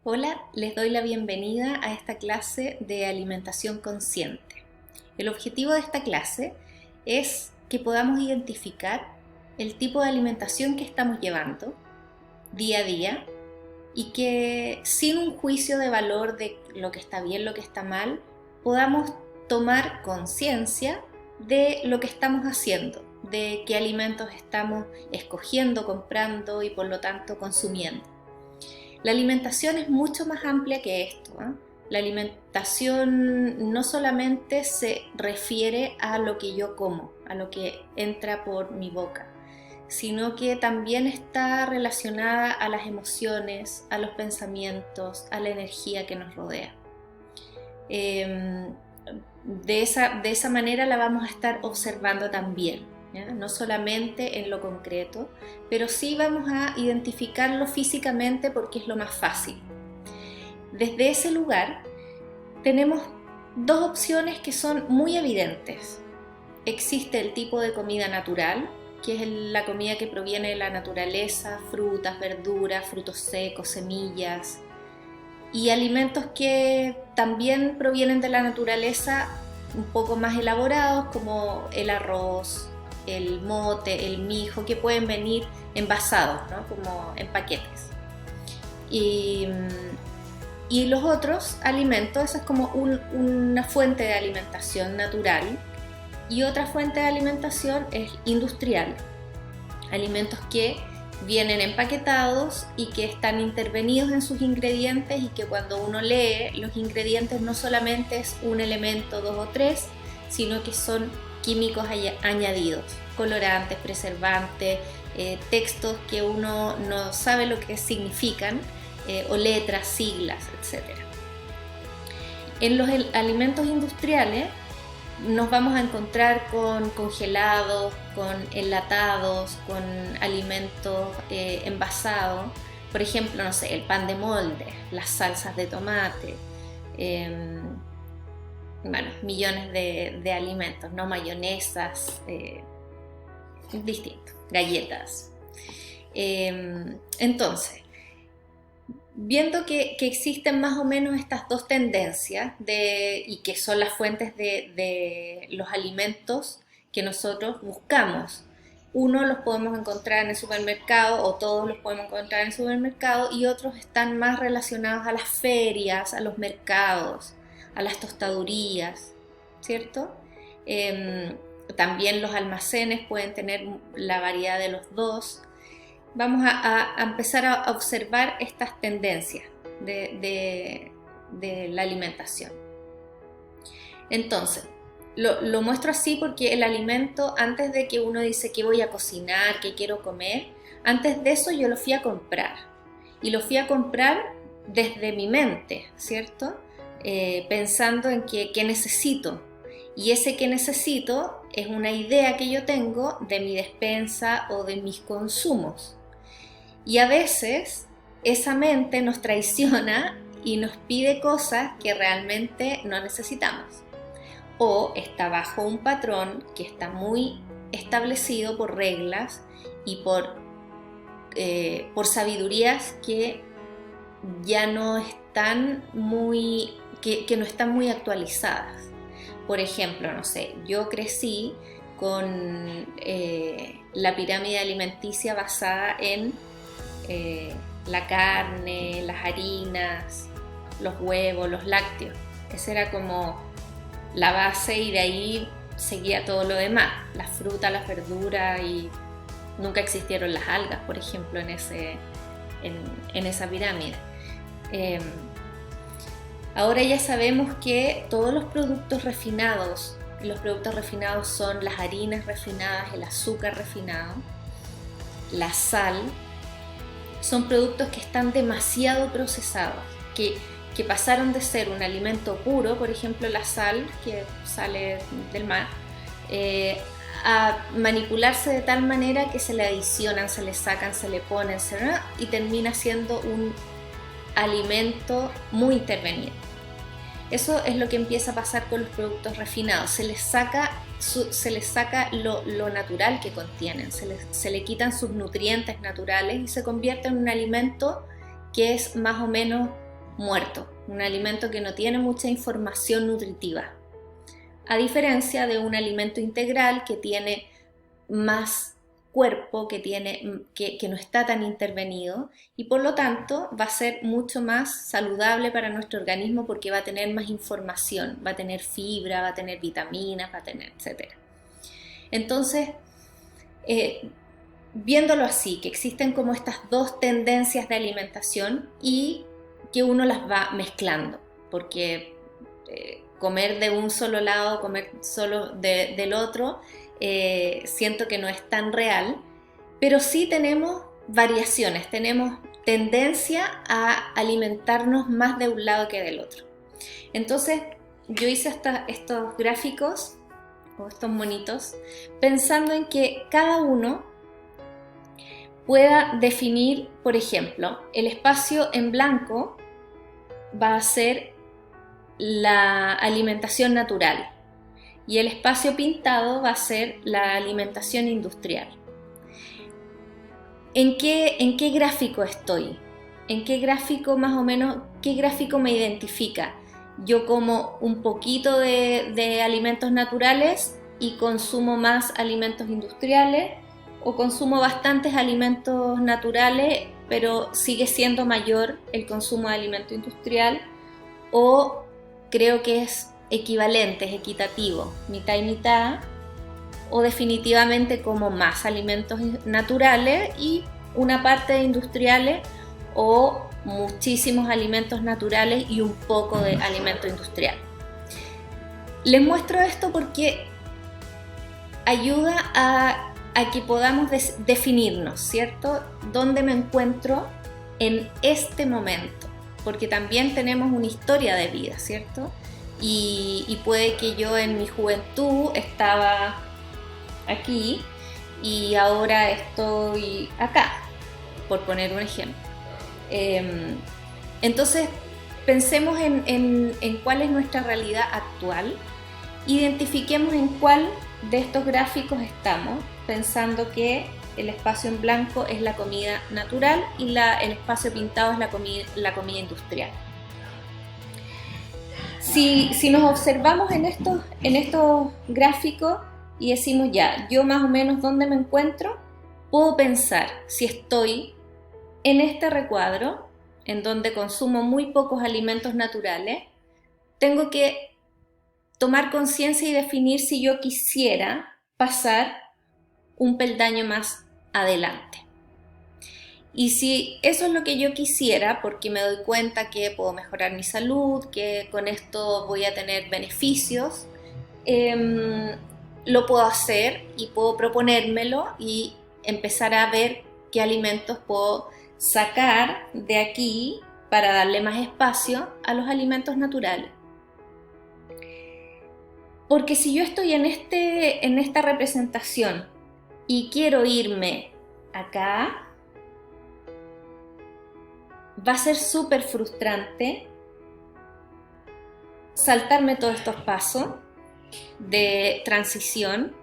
Hola, les doy la bienvenida a esta clase de alimentación consciente. El objetivo de esta clase es que podamos identificar el tipo de alimentación que estamos llevando día a día y que sin un juicio de valor de lo que está bien, lo que está mal, podamos tomar conciencia de lo que estamos haciendo, de qué alimentos estamos escogiendo, comprando y por lo tanto consumiendo. La alimentación es mucho más amplia que esto, ¿eh? La alimentación no solamente se refiere a lo que yo como, a lo que entra por mi boca, sino que también está relacionada a las emociones, a los pensamientos, a la energía que nos rodea. De esa manera la vamos a estar observando también. ¿Ya? No solamente en lo concreto, pero sí vamos a identificarlo físicamente porque es lo más fácil. Desde ese lugar tenemos dos opciones que son muy evidentes. Existe el tipo de comida natural, que es la comida que proviene de la naturaleza, frutas, verduras, frutos secos, semillas, y alimentos que también provienen de la naturaleza un poco más elaborados como el arroz, el mote, el mijo, que pueden venir envasados, ¿no? Como en paquetes. Y los otros alimentos, esa es como una fuente de alimentación natural, y otra fuente de alimentación es industrial, alimentos que vienen empaquetados y que están intervenidos en sus ingredientes y que cuando uno lee los ingredientes no solamente es un elemento, dos o tres, sino que son químicos añadidos, colorantes, preservantes, textos que uno no sabe lo que significan, o letras, siglas, etc. En los alimentos industriales nos vamos a encontrar con congelados, con enlatados, con alimentos envasados, por ejemplo, no sé, el pan de molde, las salsas de tomate, bueno, millones de alimentos, ¿no? Mayonesas, distintos, galletas. Entonces, viendo que existen más o menos estas dos tendencias y que son las fuentes de los alimentos que nosotros buscamos. Uno los podemos encontrar en el supermercado o todos los podemos encontrar en el supermercado y otros están más relacionados a las ferias, a los mercados, a las tostadurías, ¿cierto? También los almacenes pueden tener la variedad de los dos. Vamos a empezar a observar estas tendencias de la alimentación. Entonces, lo muestro así porque el alimento, antes de que uno dice qué voy a cocinar, qué quiero comer, antes de eso yo lo fui a comprar. Y lo fui a comprar desde mi mente, ¿cierto? Pensando en qué necesito. Y ese que necesito es una idea que yo tengo de mi despensa o de mis consumos. Y a veces esa mente nos traiciona y nos pide cosas que realmente no necesitamos. O está bajo un patrón que está muy establecido por reglas y por sabidurías que ya no están que no están muy actualizadas. Por ejemplo, no sé, yo crecí con la pirámide alimenticia basada en la carne, las harinas, los huevos, los lácteos. Esa era como la base y de ahí seguía todo lo demás, las frutas, las verduras, y nunca existieron las algas, por ejemplo, en esa pirámide. Ahora ya sabemos que todos los productos refinados son las harinas refinadas, el azúcar refinado, la sal, son productos que están demasiado procesados, que pasaron de ser un alimento puro, por ejemplo la sal que sale del mar, a manipularse de tal manera que se le adicionan, se le sacan, se le ponen, y termina siendo un alimento muy intervenido. Eso es lo que empieza a pasar con los productos refinados, se les saca lo natural que contienen, se le quitan sus nutrientes naturales y se convierte en un alimento que es más o menos muerto, un alimento que no tiene mucha información nutritiva, a diferencia de un alimento integral que tiene más cuerpo, que no está tan intervenido y por lo tanto va a ser mucho más saludable para nuestro organismo porque va a tener más información, va a tener fibra, va a tener vitaminas, va a tener etcétera. Entonces, viéndolo así, que existen como estas dos tendencias de alimentación y que uno las va mezclando, porque comer de un solo lado, comer solo del otro, siento que no es tan real, pero sí tenemos variaciones, tenemos tendencia a alimentarnos más de un lado que del otro. Entonces yo hice estos gráficos o estos monitos pensando en que cada uno pueda definir, por ejemplo, el espacio en blanco va a ser la alimentación natural y el espacio pintado va a ser la alimentación industrial. ¿En qué gráfico estoy? ¿En qué gráfico más o menos, qué gráfico me identifica? Yo como un poquito de alimentos naturales y consumo más alimentos industriales, o consumo bastantes alimentos naturales, pero sigue siendo mayor el consumo de alimento industrial, o creo que es equivalente, es equitativo, mitad y mitad, o definitivamente como más alimentos naturales y una parte de industriales, o muchísimos alimentos naturales y un poco de alimento industrial. Les muestro esto porque ayuda a que podamos definirnos, ¿cierto? ¿Dónde me encuentro en este momento? Porque también tenemos una historia de vida, ¿cierto? Y puede que yo en mi juventud estaba aquí y ahora estoy acá, por poner un ejemplo. Entonces, pensemos en cuál es nuestra realidad actual, identifiquemos en cuál de estos gráficos estamos, pensando que el espacio en blanco es la comida natural y el espacio pintado es la comida industrial. Si nos observamos en estos gráficos y decimos ya, yo más o menos dónde me encuentro, puedo pensar si estoy en este recuadro, en donde consumo muy pocos alimentos naturales, tengo que tomar conciencia y definir si yo quisiera pasar un peldaño más adelante. Y si eso es lo que yo quisiera, porque me doy cuenta que puedo mejorar mi salud, que con esto voy a tener beneficios, lo puedo hacer y puedo proponérmelo y empezar a ver qué alimentos puedo sacar de aquí para darle más espacio a los alimentos naturales. Porque si yo estoy en esta representación y quiero irme acá, va a ser súper frustrante saltarme todos estos pasos de transición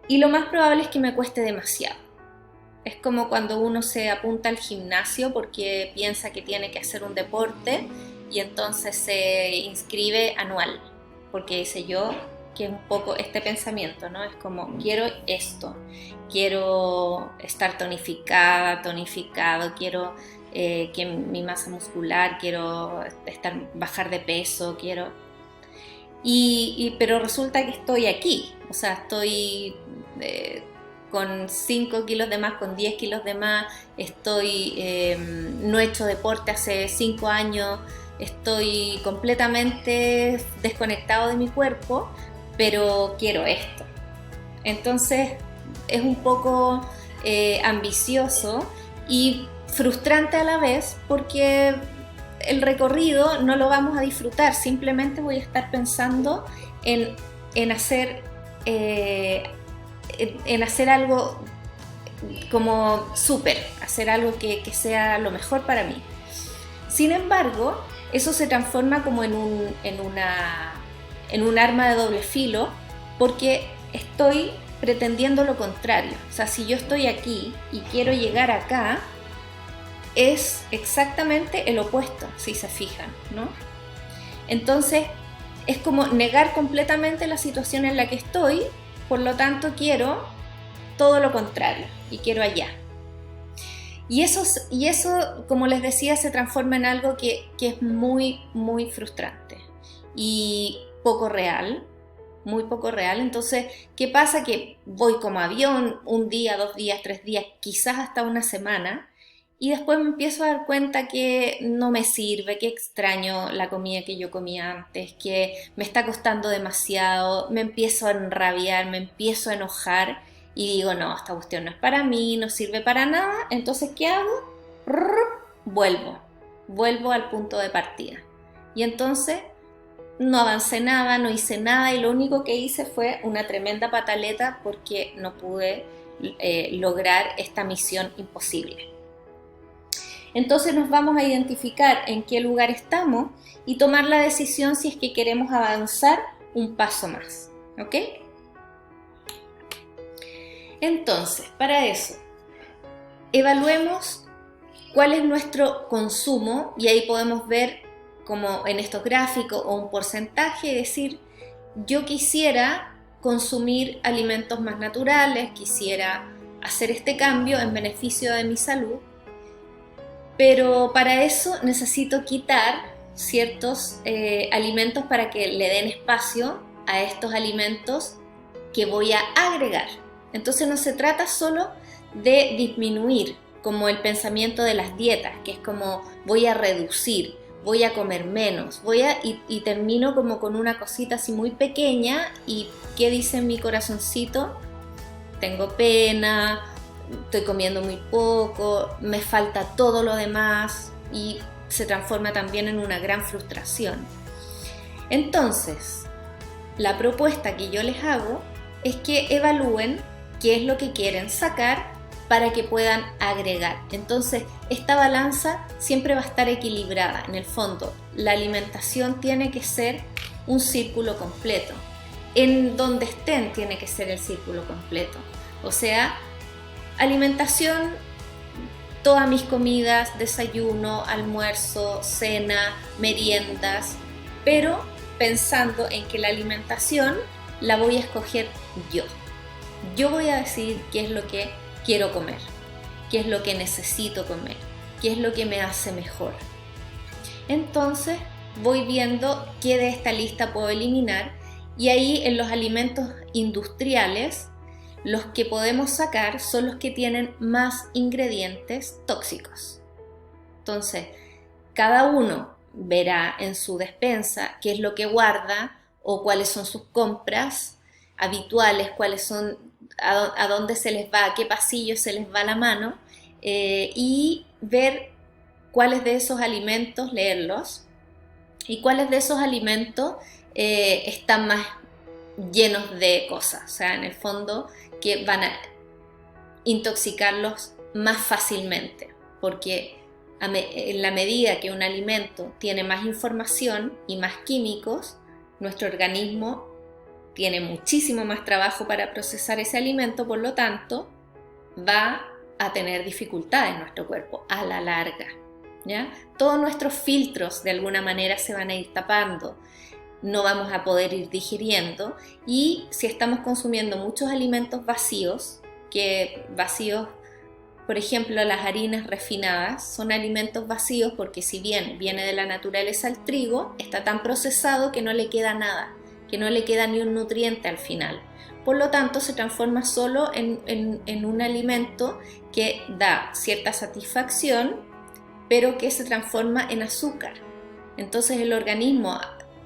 y lo más probable es que me cueste demasiado. Es como cuando uno se apunta al gimnasio porque piensa que tiene que hacer un deporte y entonces se inscribe anual, porque dice yo que es un poco este pensamiento, ¿no? Es como, quiero esto, quiero estar tonificado, quiero que mi masa muscular, quiero bajar de peso, pero resulta que estoy aquí, o sea, estoy con 5 kilos de más, con 10 kilos de más, no he hecho deporte hace 5 años, estoy completamente desconectado de mi cuerpo, pero quiero esto. Entonces es un poco ambicioso y frustrante a la vez, porque el recorrido no lo vamos a disfrutar, simplemente voy a estar pensando en hacer algo como súper, hacer algo que sea lo mejor para mí. Sin embargo, eso se transforma como en un arma de doble filo, porque estoy pretendiendo lo contrario. O sea, si yo estoy aquí y quiero llegar acá, es exactamente el opuesto, si se fijan, ¿no? Entonces, es como negar completamente la situación en la que estoy, por lo tanto quiero todo lo contrario y quiero allá. Y eso, como les decía, se transforma en algo que es muy, muy frustrante y poco real, muy poco real. Entonces, ¿qué pasa? Que voy como avión 1 día, 2 días, 3 días, quizás hasta una semana, y después me empiezo a dar cuenta que no me sirve, que extraño la comida que yo comía antes, que me está costando demasiado, me empiezo a enrabiar, me empiezo a enojar y digo, no, esta cuestión no es para mí, no sirve para nada. Entonces, ¿qué hago? Vuelvo al punto de partida. Y entonces no avancé nada, no hice nada y lo único que hice fue una tremenda pataleta porque no pude lograr esta misión imposible. Entonces nos vamos a identificar en qué lugar estamos y tomar la decisión si es que queremos avanzar un paso más, ¿ok? Entonces, para eso, evaluemos cuál es nuestro consumo y ahí podemos ver como en estos gráficos o un porcentaje, decir, yo quisiera consumir alimentos más naturales, quisiera hacer este cambio en beneficio de mi salud, pero para eso necesito quitar ciertos alimentos para que le den espacio a estos alimentos que voy a agregar. Entonces no se trata solo de disminuir, como el pensamiento de las dietas, que es como voy a reducir, voy a comer menos, y termino como con una cosita así muy pequeña y ¿qué dice mi corazoncito? Tengo pena, estoy comiendo muy poco, me falta todo lo demás y se transforma también en una gran frustración. Entonces, la propuesta que yo les hago es que evalúen qué es lo que quieren sacar para que puedan agregar. Entonces, esta balanza siempre va a estar equilibrada. En el fondo, la alimentación tiene que ser un círculo completo. En donde estén tiene que ser el círculo completo. O sea, alimentación, todas mis comidas, desayuno, almuerzo, cena, meriendas, pero pensando en que la alimentación la voy a escoger yo. Yo voy a decidir qué es lo que quiero comer, qué es lo que necesito comer, qué es lo que me hace mejor. Entonces voy viendo qué de esta lista puedo eliminar y ahí en los alimentos industriales los que podemos sacar son los que tienen más ingredientes tóxicos. Entonces, cada uno verá en su despensa qué es lo que guarda o cuáles son sus compras habituales, cuáles son, a dónde se les va, a qué pasillo se les va la mano, y ver cuáles de esos alimentos, leerlos, y cuáles de esos alimentos están más llenos de cosas, o sea, en el fondo que van a intoxicarlos más fácilmente, porque en la medida que un alimento tiene más información y más químicos, nuestro organismo tiene muchísimo más trabajo para procesar ese alimento, por lo tanto, va a tener dificultades en nuestro cuerpo a la larga, ¿ya? Todos nuestros filtros de alguna manera se van a ir tapando, no vamos a poder ir digiriendo y si estamos consumiendo muchos alimentos vacíos, por ejemplo, las harinas refinadas son alimentos vacíos porque si bien viene de la naturaleza el trigo, está tan procesado que no le queda nada, que no le queda ni un nutriente al final. Por lo tanto, se transforma solo en un alimento que da cierta satisfacción, pero que se transforma en azúcar. Entonces el organismo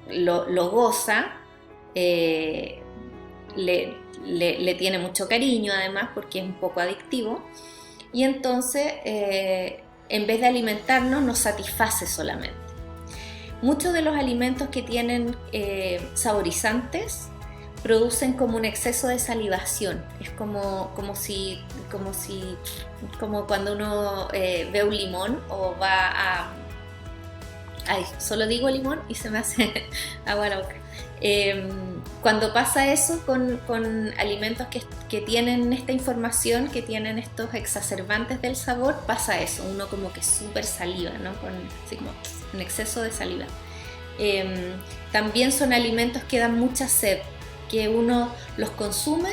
lo goza, le tiene mucho cariño además porque es un poco adictivo y entonces en vez de alimentarnos nos satisface solamente. Muchos de los alimentos que tienen saborizantes producen como un exceso de salivación, es como cuando uno ve un limón o va a... Ay, solo digo limón y se me hace agua a la boca. Cuando pasa eso con alimentos que tienen esta información, que tienen estos exacerbantes del sabor, pasa eso, uno como que súper saliva, ¿no? Así como un exceso de saliva. También son alimentos que dan mucha sed, que uno los consume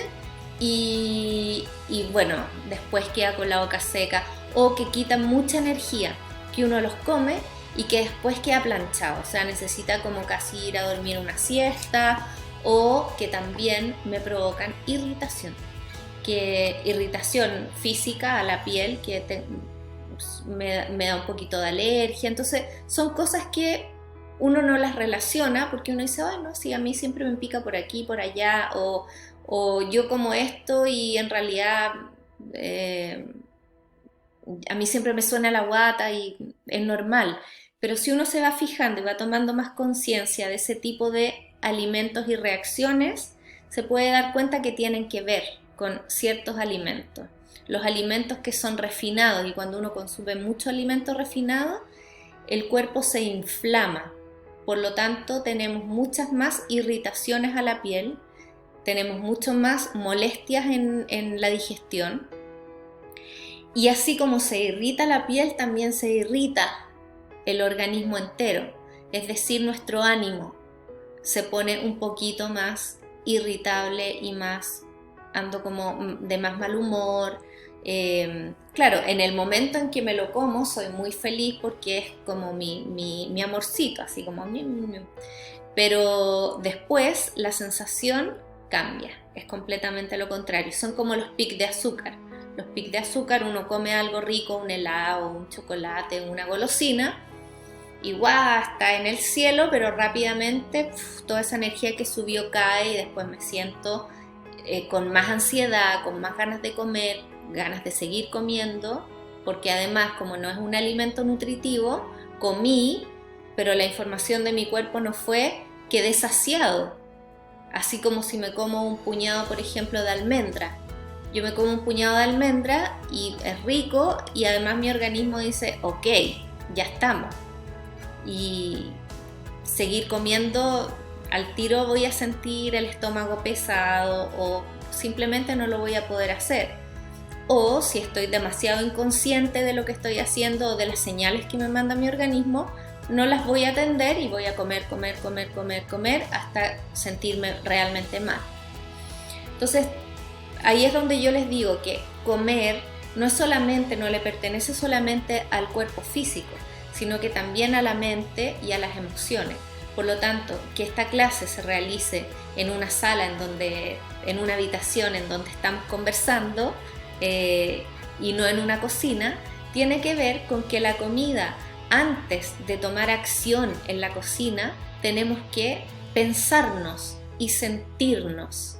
y bueno, después queda con la boca seca, o que quitan mucha energía, que uno los come y que después queda planchado, o sea, necesita como casi ir a dormir una siesta, o que también me provocan irritación, irritación física a la piel, que me da un poquito de alergia. Entonces son cosas que uno no las relaciona porque uno dice, bueno, sí, a mí siempre me pica por aquí, por allá, o yo como esto y en realidad a mí siempre me suena la guata y es normal. Pero si uno se va fijando y va tomando más conciencia de ese tipo de alimentos y reacciones, se puede dar cuenta que tienen que ver con ciertos alimentos. Los alimentos que son refinados, y cuando uno consume mucho alimento refinado, el cuerpo se inflama. Por lo tanto, tenemos muchas más irritaciones a la piel, tenemos mucho más molestias en la digestión. Y así como se irrita la piel, también se irrita el organismo entero, es decir, nuestro ánimo se pone un poquito más irritable y ando como de más mal humor. Claro, en el momento en que me lo como soy muy feliz porque es como mi amorcito, así como pero después la sensación cambia, es completamente lo contrario, son como los pics de azúcar. Los pics de azúcar, uno come algo rico, un helado, un chocolate, una golosina, y guau, está en el cielo, pero rápidamente toda esa energía que subió cae y después me siento con más ansiedad, con más ganas de comer, ganas de seguir comiendo, porque además como no es un alimento nutritivo, comí, pero la información de mi cuerpo no fue quedé saciado, así como si me como un puñado, por ejemplo, de almendra. Yo me como un puñado de almendra y es rico y además mi organismo dice, ok, ya estamos. Y seguir comiendo, al tiro voy a sentir el estómago pesado o simplemente no lo voy a poder hacer. O si estoy demasiado inconsciente de lo que estoy haciendo o de las señales que me manda mi organismo, no las voy a atender y voy a comer hasta sentirme realmente mal. Entonces, ahí es donde yo les digo que comer no le pertenece solamente al cuerpo físico, sino que también a la mente y a las emociones. Por lo tanto, que esta clase se realice en una sala, en una habitación en donde estamos conversando y no en una cocina, tiene que ver con que la comida, antes de tomar acción en la cocina, tenemos que pensarnos y sentirnos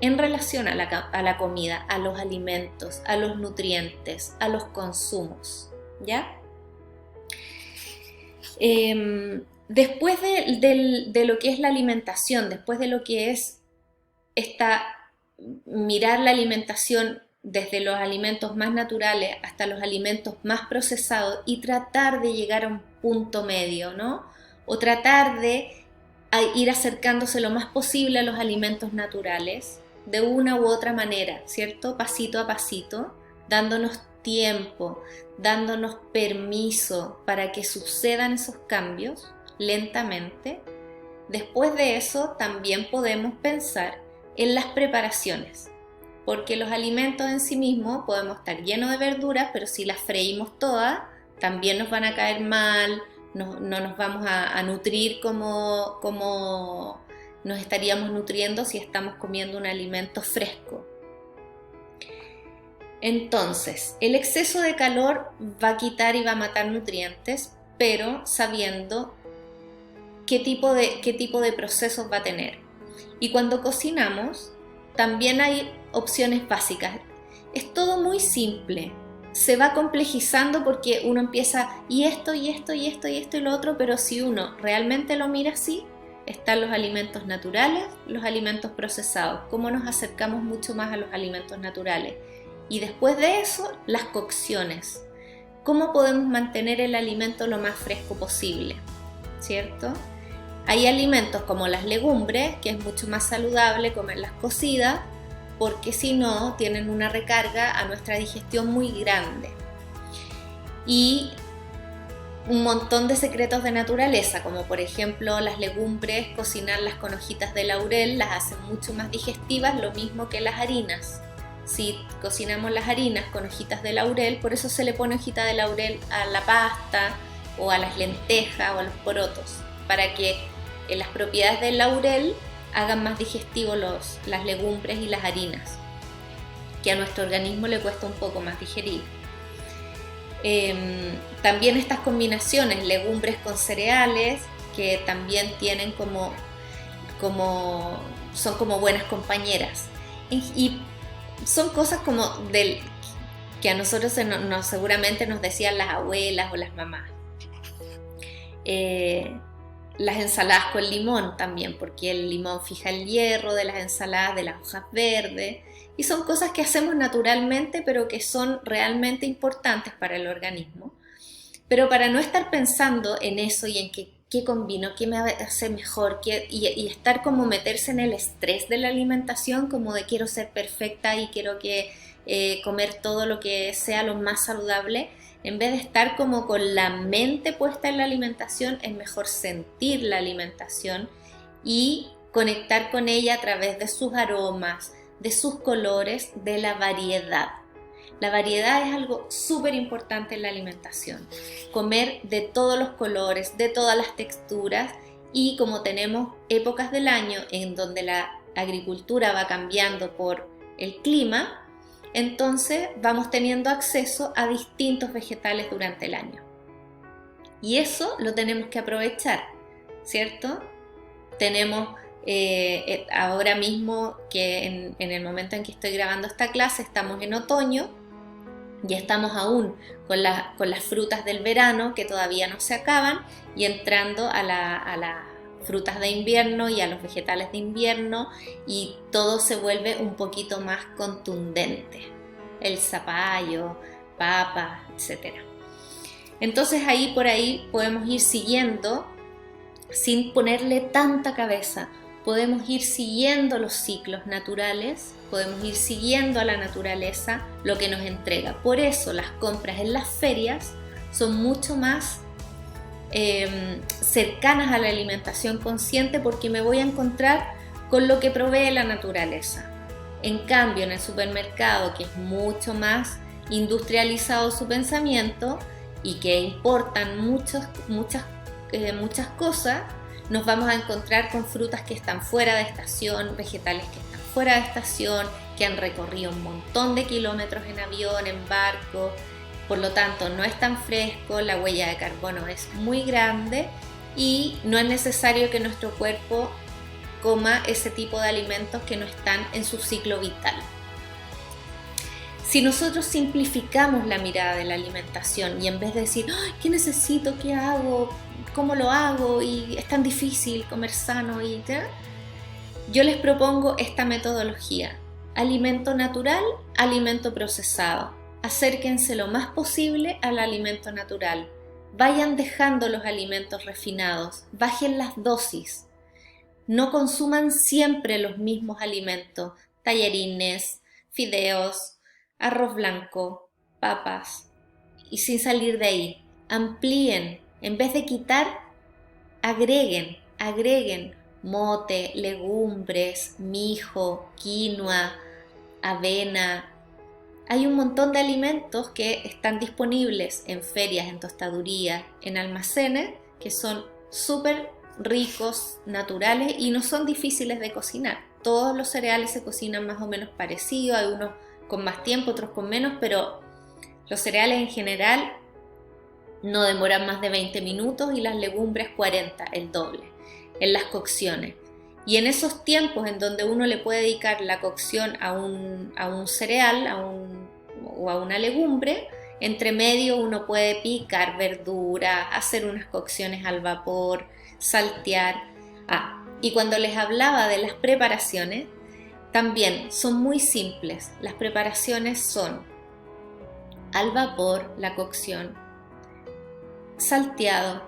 en relación a la comida, a los alimentos, a los nutrientes, a los consumos, ¿ya? Después de lo que es la alimentación, después de lo que es mirar la alimentación desde los alimentos más naturales hasta los alimentos más procesados y tratar de llegar a un punto medio, ¿no? O tratar de ir acercándose lo más posible a los alimentos naturales de una u otra manera, ¿cierto? Pasito a pasito, dándonos tiempo, dándonos permiso para que sucedan esos cambios lentamente. Después de eso también podemos pensar en las preparaciones, porque los alimentos en sí mismos podemos estar llenos de verduras, pero si las freímos todas también nos van a caer mal, no nos vamos a nutrir como nos estaríamos nutriendo si estamos comiendo un alimento fresco. Entonces, el exceso de calor va a quitar y va a matar nutrientes, pero sabiendo qué tipo de procesos va a tener. Y cuando cocinamos, también hay opciones básicas. Es todo muy simple. Se va complejizando porque uno empieza y esto y lo otro, pero si uno realmente lo mira así, están los alimentos naturales, los alimentos procesados. ¿Cómo nos acercamos mucho más a los alimentos naturales? Y después de eso, las cocciones. ¿Cómo podemos mantener el alimento lo más fresco posible? ¿Cierto? Hay alimentos como las legumbres, que es mucho más saludable comerlas cocidas, porque si no tienen una recarga a nuestra digestión muy grande. Y un montón de secretos de naturaleza, como por ejemplo las legumbres, cocinarlas con hojitas de laurel las hacen mucho más digestivas, lo mismo que las harinas. Si cocinamos las harinas con hojitas de laurel, por eso se le pone hojita de laurel a la pasta o a las lentejas o a los porotos, para que las propiedades del laurel hagan más digestivos las legumbres y las harinas, que a nuestro organismo le cuesta un poco más digerir. También estas combinaciones, legumbres con cereales, que también tienen son como buenas compañeras. Y son cosas como que a nosotros seguramente nos decían las abuelas o las mamás. Las ensaladas con limón también, porque el limón fija el hierro de las ensaladas de las hojas verdes, y son cosas que hacemos naturalmente, pero que son realmente importantes para el organismo. Pero para no estar pensando en eso y en qué combino, qué me hace mejor, y estar como meterse en el estrés de la alimentación, como de quiero ser perfecta y quiero comer todo lo que sea lo más saludable, en vez de estar como con la mente puesta en la alimentación, es mejor sentir la alimentación y conectar con ella a través de sus aromas, de sus colores, de la variedad. La variedad es algo súper importante en la alimentación. Comer de todos los colores, de todas las texturas, y como tenemos épocas del año en donde la agricultura va cambiando por el clima, entonces vamos teniendo acceso a distintos vegetales durante el año. Y eso lo tenemos que aprovechar, ¿cierto? Tenemos ahora mismo que en el momento en que estoy grabando esta clase estamos en otoño y estamos aún con las frutas del verano que todavía no se acaban, y entrando a las frutas de invierno y a los vegetales de invierno, y todo se vuelve un poquito más contundente. El zapallo, papa, etc. Entonces por ahí podemos ir siguiendo sin ponerle tanta cabeza. Podemos ir siguiendo los ciclos naturales, podemos ir siguiendo a la naturaleza lo que nos entrega. Por eso las compras en las ferias son mucho más cercanas a la alimentación consciente, porque me voy a encontrar con lo que provee la naturaleza. En cambio, en el supermercado, que es mucho más industrializado su pensamiento y que importan muchas cosas, nos vamos a encontrar con frutas que están fuera de estación, vegetales que están fuera de estación, que han recorrido un montón de kilómetros en avión, en barco. Por lo tanto, no es tan fresco, la huella de carbono es muy grande y no es necesario que nuestro cuerpo coma ese tipo de alimentos que no están en su ciclo vital. Si nosotros simplificamos la mirada de la alimentación y en vez de decir ¿qué necesito? ¿Qué hago? ¿Cómo lo hago? Y es tan difícil comer sano y tal, yo les propongo esta metodología: alimento natural, alimento procesado. Acérquense lo más posible al alimento natural. Vayan dejando los alimentos refinados, bajen las dosis. No consuman siempre los mismos alimentos: tallarines, fideos, arroz blanco, papas, y sin salir de ahí. Amplíen, en vez de quitar, agreguen mote, legumbres, mijo, quinoa, avena. Hay un montón de alimentos que están disponibles en ferias, en tostadurías, en almacenes, que son súper ricos, naturales y no son difíciles de cocinar. Todos los cereales se cocinan más o menos parecidos, hay unos con más tiempo, otros con menos, pero los cereales en general no demoran más de 20 minutos y las legumbres 40, el doble, en las cocciones. Y en esos tiempos en donde uno le puede dedicar la cocción a un cereal o a una legumbre, entre medio uno puede picar verdura, hacer unas cocciones al vapor, saltear. Y cuando les hablaba de las preparaciones, también son muy simples. Las preparaciones son al vapor, la cocción, salteado,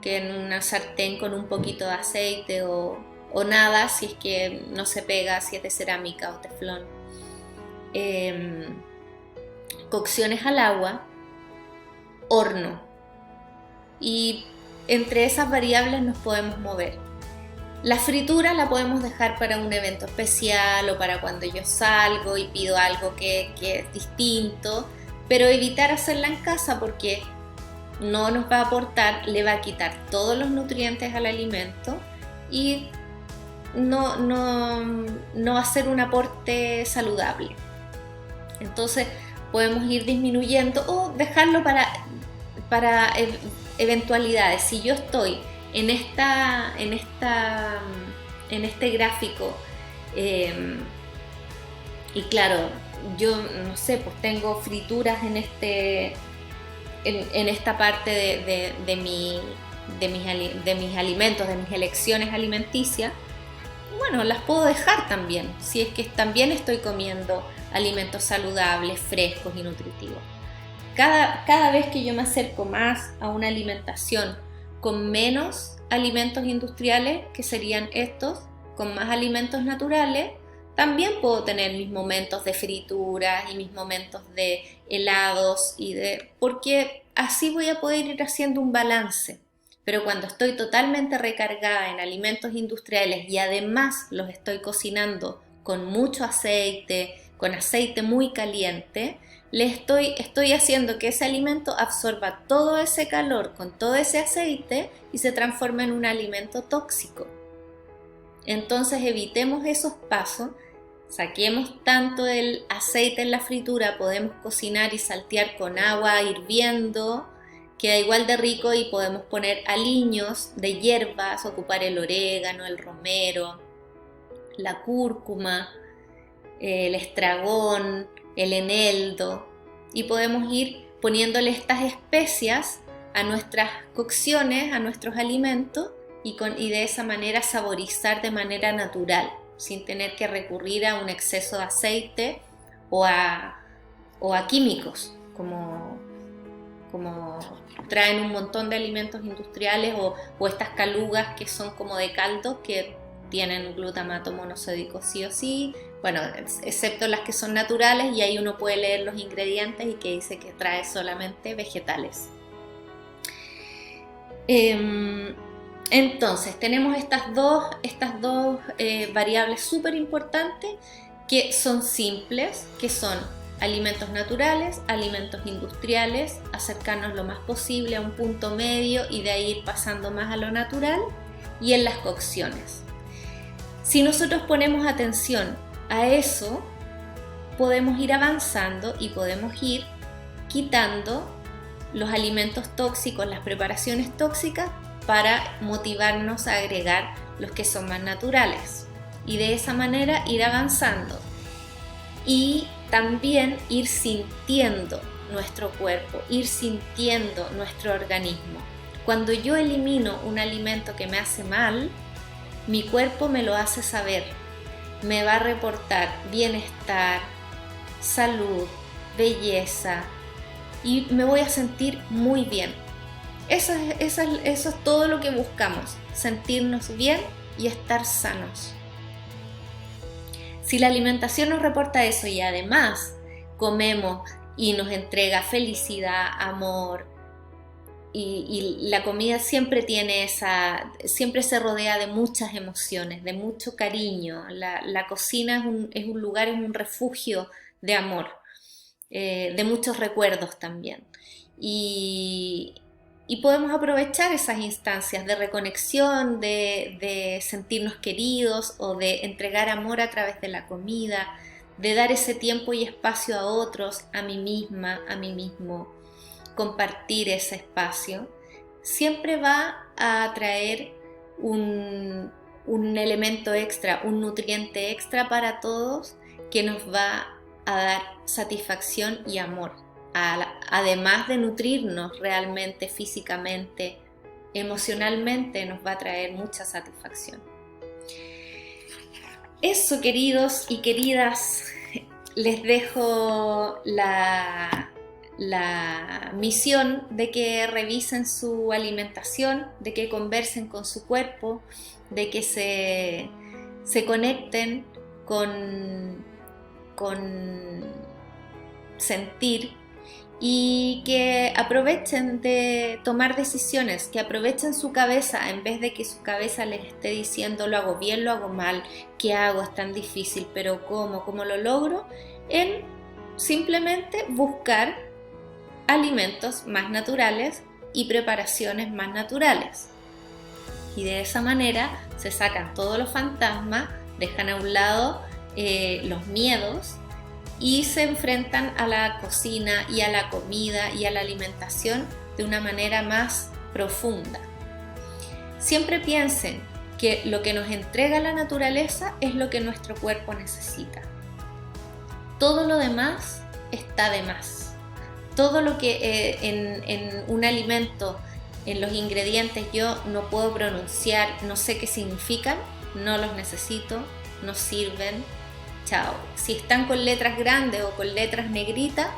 que en una sartén con un poquito de aceite o nada, si es que no se pega, si es de cerámica o teflón. Cocciones al agua, horno. Y entre esas variables nos podemos mover. La fritura la podemos dejar para un evento especial o para cuando yo salgo y pido algo que es distinto, pero evitar hacerla en casa porque no nos va a aportar, le va a quitar todos los nutrientes al alimento y no va a ser un aporte saludable. Entonces podemos ir disminuyendo o dejarlo para eventualidades. Si yo estoy en este gráfico y claro, yo no sé, pues tengo frituras en esta parte de mis alimentos, de mis elecciones alimenticias. Bueno, las puedo dejar también, si es que también estoy comiendo alimentos saludables, frescos y nutritivos. Cada vez que yo me acerco más a una alimentación con menos alimentos industriales, que serían estos, con más alimentos naturales, también puedo tener mis momentos de frituras y mis momentos de helados porque así voy a poder ir haciendo un balance. Pero cuando estoy totalmente recargada en alimentos industriales y además los estoy cocinando con mucho aceite, con aceite muy caliente, estoy haciendo que ese alimento absorba todo ese calor con todo ese aceite y se transforma en un alimento tóxico. Entonces evitemos esos pasos, saquemos tanto del aceite en la fritura, podemos cocinar y saltear con agua hirviendo, queda igual de rico y podemos poner aliños de hierbas, ocupar el orégano, el romero, la cúrcuma, el estragón, el eneldo y podemos ir poniéndole estas especias a nuestras cocciones, a nuestros alimentos y de esa manera saborizar de manera natural, sin tener que recurrir a un exceso de aceite o a químicos, como traen un montón de alimentos industriales o estas calugas que son como de caldo que tienen glutamato monosódico sí o sí, bueno, excepto las que son naturales y ahí uno puede leer los ingredientes y que dice que trae solamente vegetales. Entonces tenemos estas dos variables súper importantes que son simples, que son alimentos naturales, alimentos industriales, acercarnos lo más posible a un punto medio y de ahí ir pasando más a lo natural y en las cocciones. Si nosotros ponemos atención a eso, podemos ir avanzando y podemos ir quitando los alimentos tóxicos, las preparaciones tóxicas para motivarnos a agregar los que son más naturales y de esa manera ir avanzando y también ir sintiendo nuestro cuerpo, ir sintiendo nuestro organismo. Cuando yo elimino un alimento que me hace mal, mi cuerpo me lo hace saber, me va a reportar bienestar, salud, belleza y me voy a sentir muy bien. Eso es todo lo que buscamos, sentirnos bien y estar sanos. Si la alimentación nos reporta eso y además comemos y nos entrega felicidad, amor y la comida siempre siempre se rodea de muchas emociones, de mucho cariño. La cocina es un lugar, es un refugio de amor, de muchos recuerdos también. Y podemos aprovechar esas instancias de reconexión, de sentirnos queridos o de entregar amor a través de la comida, de dar ese tiempo y espacio a otros, a mí misma, a mí mismo, compartir ese espacio, siempre va a traer un elemento extra, un nutriente extra para todos que nos va a dar satisfacción y amor. Además de nutrirnos realmente, físicamente, emocionalmente, nos va a traer mucha satisfacción. Eso, queridos y queridas, les dejo la misión de que revisen su alimentación, de que conversen con su cuerpo, de que se conecten con sentir y que aprovechen de tomar decisiones, que aprovechen su cabeza en vez de que su cabeza les esté diciendo lo hago bien, lo hago mal, qué hago, es tan difícil, pero cómo lo logro, en simplemente buscar alimentos más naturales y preparaciones más naturales. Y de esa manera se sacan todos los fantasmas, dejan a un lado los miedos y se enfrentan a la cocina y a la comida y a la alimentación de una manera más profunda. Siempre piensen que lo que nos entrega la naturaleza es lo que nuestro cuerpo necesita. Todo lo demás está de más. Todo lo que en un alimento, en los ingredientes yo no puedo pronunciar, no sé qué significan, no los necesito, no sirven, chao. Si están con letras grandes o con letras negritas,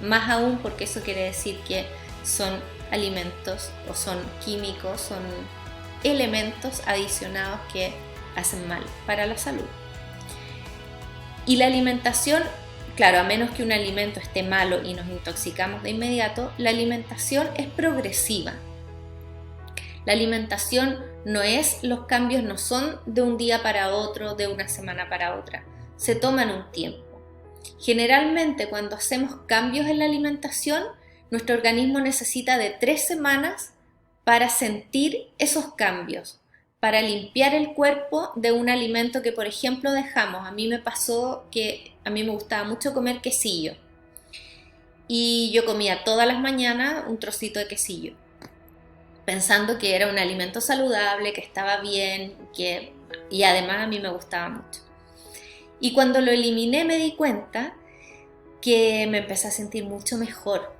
más aún, porque eso quiere decir que son alimentos o son químicos, son elementos adicionados que hacen mal para la salud. Y la alimentación, claro, a menos que un alimento esté malo y nos intoxicamos de inmediato, la alimentación es progresiva. La alimentación los cambios no son de un día para otro, de una semana para otra, se toman un tiempo. Generalmente cuando hacemos cambios en la alimentación, nuestro organismo necesita de 3 semanas para sentir esos cambios, para limpiar el cuerpo de un alimento que, por ejemplo, dejamos. A mí me pasó que a mí me gustaba mucho comer quesillo y yo comía todas las mañanas un trocito de quesillo, pensando que era un alimento saludable, que estaba bien, y además a mí me gustaba mucho. Y cuando lo eliminé me di cuenta que me empecé a sentir mucho mejor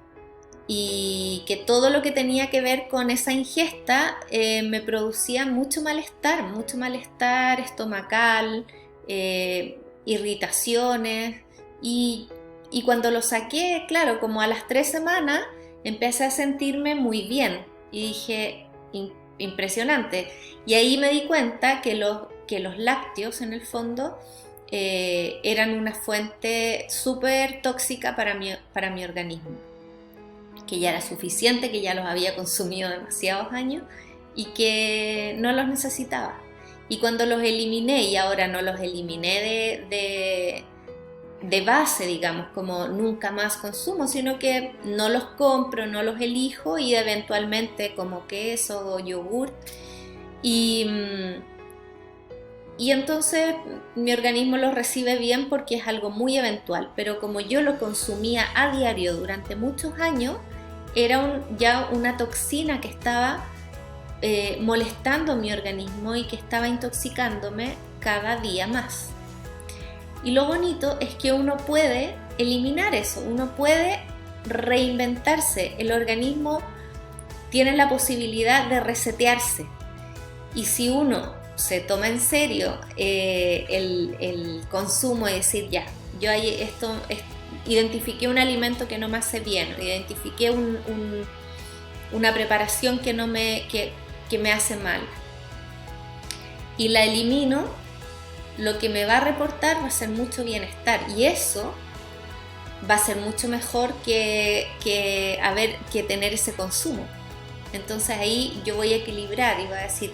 y que todo lo que tenía que ver con esa ingesta me producía mucho malestar estomacal, irritaciones, y cuando lo saqué, claro, como a las 3 semanas empecé a sentirme muy bien y dije, impresionante. Y ahí me di cuenta que los lácteos en el fondo eran una fuente súper tóxica para mi organismo, que ya era suficiente, que ya los había consumido demasiados años y que no los necesitaba. Y cuando los eliminé, y ahora no los eliminé de base, digamos, como nunca más consumo, sino que no los compro, no los elijo y eventualmente como queso o yogur. Y entonces mi organismo lo recibe bien porque es algo muy eventual, pero como yo lo consumía a diario durante muchos años, era ya una toxina que estaba molestando mi organismo y que estaba intoxicándome cada día más. Y lo bonito es que uno puede eliminar eso, uno puede reinventarse, el organismo tiene la posibilidad de resetearse. Y si uno se toma en serio el consumo y decir, ya, yo identifiqué un alimento que no me hace bien, identifiqué una preparación que me hace mal y la elimino, lo que me va a reportar va a ser mucho bienestar, y eso va a ser mucho mejor que tener ese consumo. Entonces ahí yo voy a equilibrar y voy a decir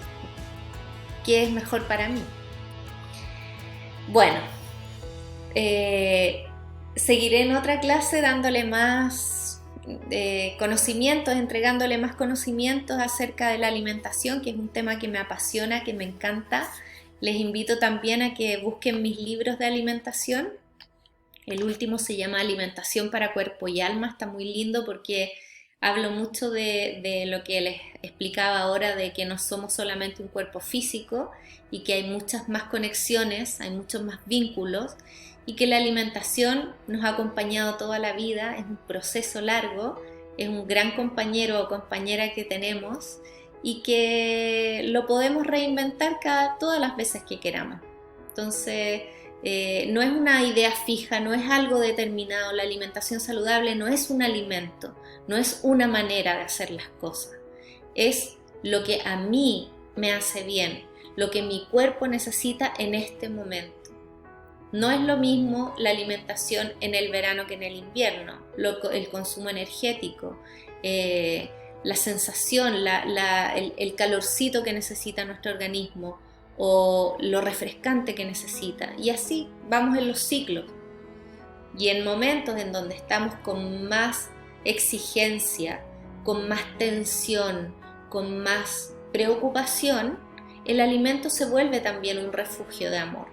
qué es mejor para mí. Bueno, seguiré en otra clase dándole más conocimientos, entregándole más conocimientos acerca de la alimentación, que es un tema que me apasiona, que me encanta. Les invito también a que busquen mis libros de alimentación. El último se llama Alimentación para Cuerpo y Alma, está muy lindo porque hablo mucho de lo que les explicaba ahora, de que no somos solamente un cuerpo físico y que hay muchas más conexiones, hay muchos más vínculos, y que la alimentación nos ha acompañado toda la vida, es un proceso largo, es un gran compañero o compañera que tenemos y que lo podemos reinventar todas las veces que queramos. Entonces no es una idea fija, no es algo determinado. La alimentación saludable no es un alimento, no es una manera de hacer las cosas. Es lo que a mí me hace bien, lo que mi cuerpo necesita en este momento. No es lo mismo la alimentación en el verano que en el invierno, el consumo energético, la sensación, el calorcito que necesita nuestro organismo o lo refrescante que necesita. Y así vamos en los ciclos. Y en momentos en donde estamos con más exigencia, con más tensión, con más preocupación, el alimento se vuelve también un refugio de amor.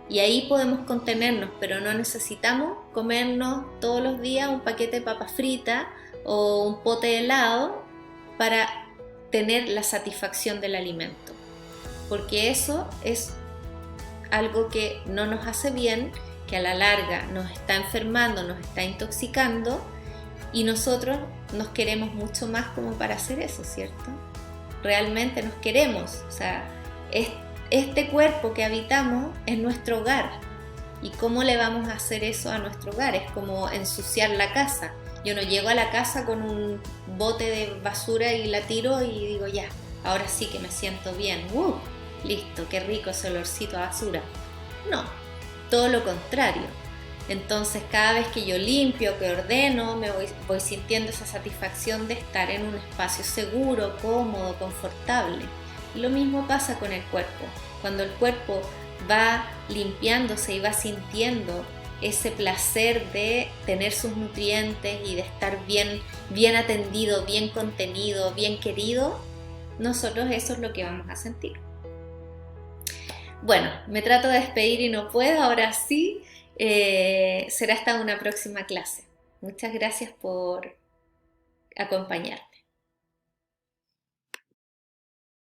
Y ahí podemos contenernos, pero no necesitamos comernos todos los días un paquete de papas fritas o un pote de helado para tener la satisfacción del alimento. Porque eso es algo que no nos hace bien, que a la larga nos está enfermando, nos está intoxicando, y nosotros nos queremos mucho más como para hacer eso, ¿cierto? Realmente nos queremos, o sea, este cuerpo que habitamos es nuestro hogar. ¿Y cómo le vamos a hacer eso a nuestro hogar? Es como ensuciar la casa. Yo no llego a la casa con un bote de basura y la tiro y digo, ya, ahora sí que me siento bien. Listo, qué rico ese olorcito a basura. No, todo lo contrario. Entonces cada vez que yo limpio, que ordeno, voy sintiendo esa satisfacción de estar en un espacio seguro, cómodo, confortable. Y lo mismo pasa con el cuerpo. Cuando el cuerpo va limpiándose y va sintiendo ese placer de tener sus nutrientes y de estar bien atendido, bien contenido, bien querido, nosotros eso es lo que vamos a sentir. Bueno, me trato de despedir y no puedo, ahora sí, será hasta una próxima clase. Muchas gracias por acompañarme.